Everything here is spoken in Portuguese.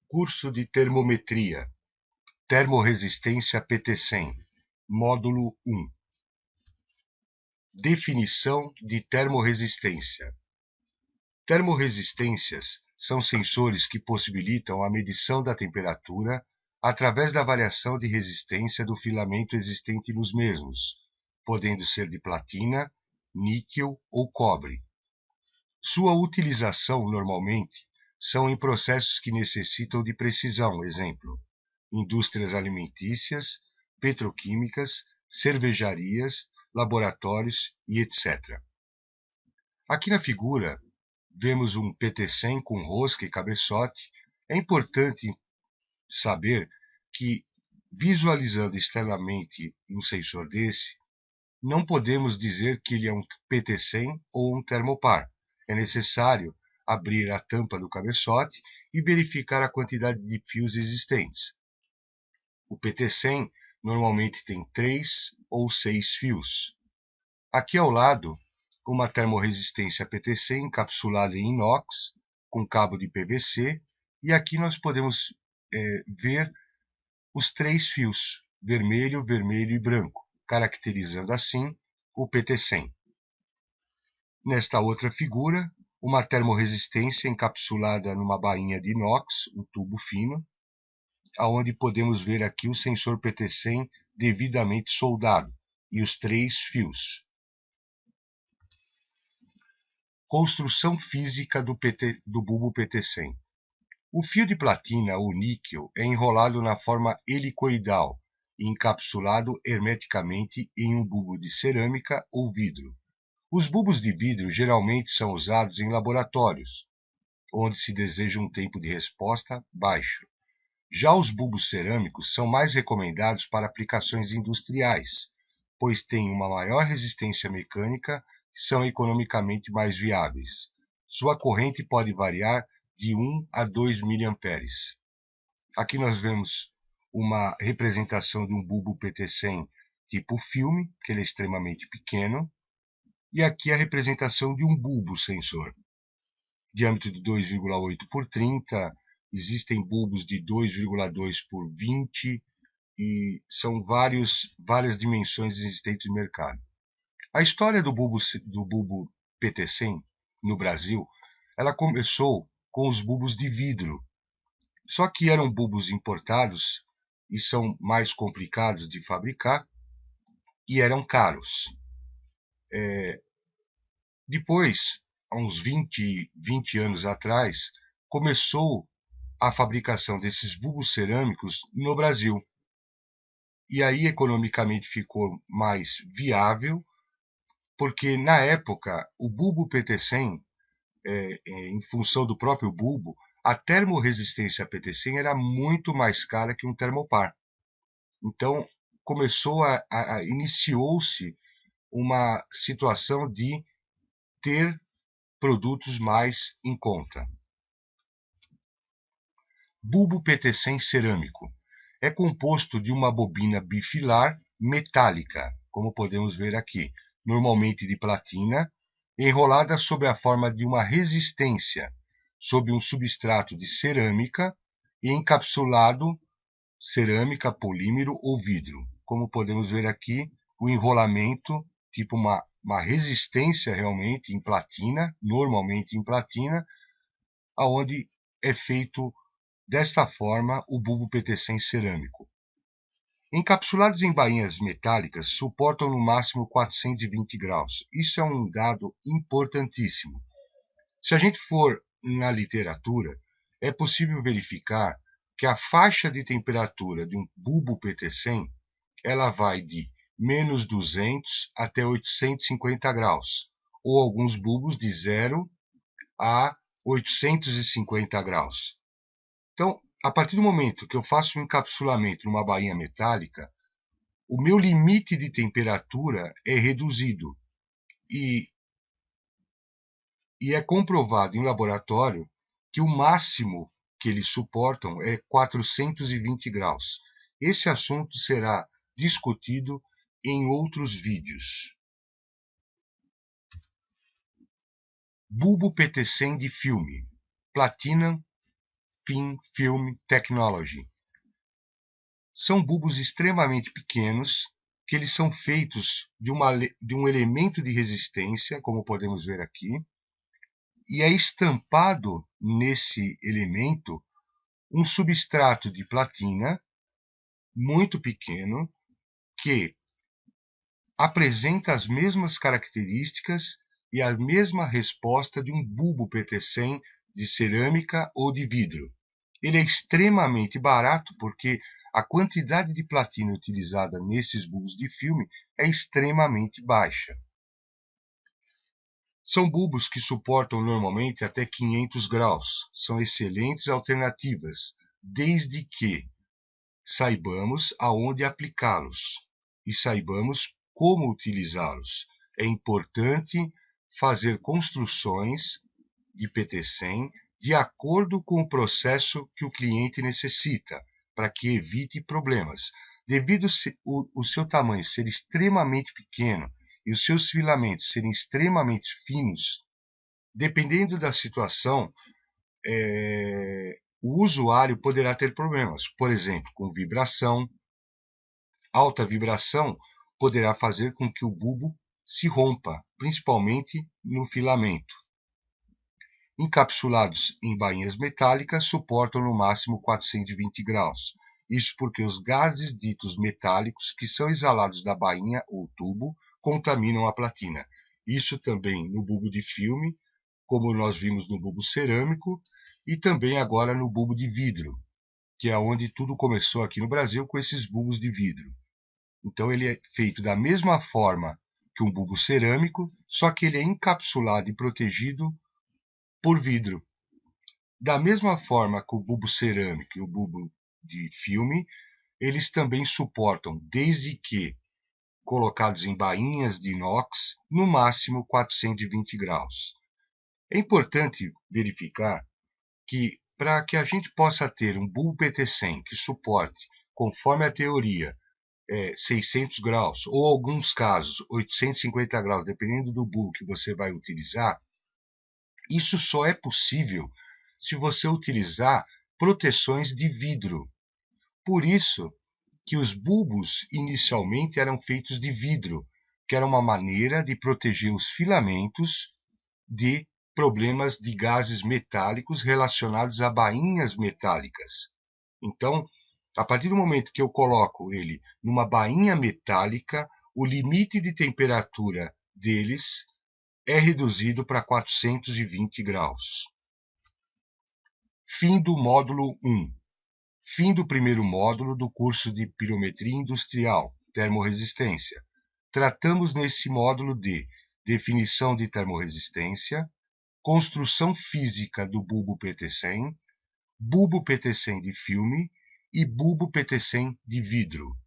Curso de Termometria, Termorresistência PT100, Módulo 1. Definição de termorresistência. Termorresistências são sensores que possibilitam a medição da temperatura através da variação de resistência do filamento existente nos mesmos, podendo ser de platina, níquel ou cobre. Sua utilização, normalmente, são em processos que necessitam de precisão, exemplo, indústrias alimentícias, petroquímicas, cervejarias, laboratórios e etc. Aqui na figura, vemos um PT100 com rosca e cabeçote. É importante saber que, visualizando externamente um sensor desse, não podemos dizer que ele é um PT100 ou um termopar. É necessário abrir a tampa do cabeçote e verificar a quantidade de fios existentes. O PT100 normalmente tem 3 ou 6 fios. Aqui ao lado, uma termorresistência PT100 encapsulada em inox, com cabo de PVC, e aqui nós podemos ver os 3 fios, vermelho, vermelho e branco, caracterizando assim o PT100. Nesta outra figura, uma termorresistência encapsulada numa bainha de inox, um tubo fino, aonde podemos ver aqui o sensor PT100 devidamente soldado e os 3 fios. Construção física do bulbo PT100. O fio de platina ou níquel é enrolado na forma helicoidal e encapsulado hermeticamente em um bulbo de cerâmica ou vidro. Os bulbos de vidro geralmente são usados em laboratórios, onde se deseja um tempo de resposta baixo. Já os bulbos cerâmicos são mais recomendados para aplicações industriais, pois têm uma maior resistência mecânica e são economicamente mais viáveis. Sua corrente pode variar de 1 a 2 mA. Aqui nós vemos uma representação de um bulbo PT100 tipo filme, que ele é extremamente pequeno, e aqui a representação de um bulbo sensor. Diâmetro de 2,8 por 30, existem bulbos de 2,2 por 20 e são várias dimensões existentes no mercado. A história do bulbo PT100 no Brasil, ela começou com os bulbos de vidro. Só que eram bulbos importados e são mais complicados de fabricar e eram caros. Depois, há uns 20 anos atrás, começou a fabricação desses bulbos cerâmicos no Brasil. E aí, economicamente, ficou mais viável, porque, na época, o bulbo PT100, em função do próprio bulbo, a termorresistência PT100 era muito mais cara que um termopar. Então, iniciou-se uma situação de ter produtos mais em conta. Bulbo PT100 cerâmico. É composto de uma bobina bifilar metálica, como podemos ver aqui, normalmente de platina, enrolada sob a forma de uma resistência, sob um substrato de cerâmica e encapsulado cerâmica, polímero ou vidro. Como podemos ver aqui, o enrolamento, tipo uma resistência realmente em platina, normalmente em platina, aonde é feito desta forma o bulbo PT100 cerâmico. Encapsulados em bainhas metálicas, suportam no máximo 420 graus. Isso é um dado importantíssimo. Se a gente for na literatura, é possível verificar que a faixa de temperatura de um bulbo PT100 ela vai de menos 200 até 850 graus, ou alguns bulbos de 0 a 850 graus. Então, a partir do momento que eu faço um encapsulamento numa bainha metálica, o meu limite de temperatura é reduzido e é comprovado em laboratório que o máximo que eles suportam é 420 graus. Esse assunto será discutido em outros vídeos. Bulbo PT100 de filme, Platinum Thin Film Technology. São bulbos extremamente pequenos, que eles são feitos de um elemento de resistência, como podemos ver aqui, e é estampado nesse elemento um substrato de platina muito pequeno, que apresenta as mesmas características e a mesma resposta de um bulbo PT100 de cerâmica ou de vidro. Ele é extremamente barato porque a quantidade de platina utilizada nesses bulbos de filme é extremamente baixa. São bulbos que suportam normalmente até 500 graus. São excelentes alternativas, desde que saibamos aonde aplicá-los e saibamos como utilizá-los. É importante fazer construções de PT100 de acordo com o processo que o cliente necessita, para que evite problemas. Devido o seu tamanho ser extremamente pequeno e os seus filamentos serem extremamente finos, dependendo da situação, o usuário poderá ter problemas. Por exemplo, com vibração. Alta vibração poderá fazer com que o bulbo se rompa, principalmente no filamento. Encapsulados em bainhas metálicas, suportam no máximo 420 graus. Isso porque os gases ditos metálicos que são exalados da bainha ou tubo contaminam a platina. Isso também no bulbo de filme, como nós vimos no bulbo cerâmico, e também agora no bulbo de vidro, que é onde tudo começou aqui no Brasil com esses bulbos de vidro. Então ele é feito da mesma forma que um bulbo cerâmico, só que ele é encapsulado e protegido por vidro. Da mesma forma que o bulbo cerâmico e o bulbo de filme, eles também suportam, desde que colocados em bainhas de inox, no máximo 420 graus. É importante verificar que, para que a gente possa ter um bulbo PT100 que suporte, conforme a teoria, 600 graus, ou alguns casos 850 graus, dependendo do bulbo que você vai utilizar, isso só é possível se você utilizar proteções de vidro. Por isso que os bulbos inicialmente eram feitos de vidro, que era uma maneira de proteger os filamentos de problemas de gases metálicos relacionados a bainhas metálicas. Então, a partir do momento que eu coloco ele numa bainha metálica, o limite de temperatura deles é reduzido para 420 graus. Fim do módulo 1. Fim do primeiro módulo do curso de Pirometria Industrial, Termorresistência. Tratamos nesse módulo de definição de termorresistência, construção física do bulbo PT100, bulbo PT100 de filme e bulbo PT100 de vidro.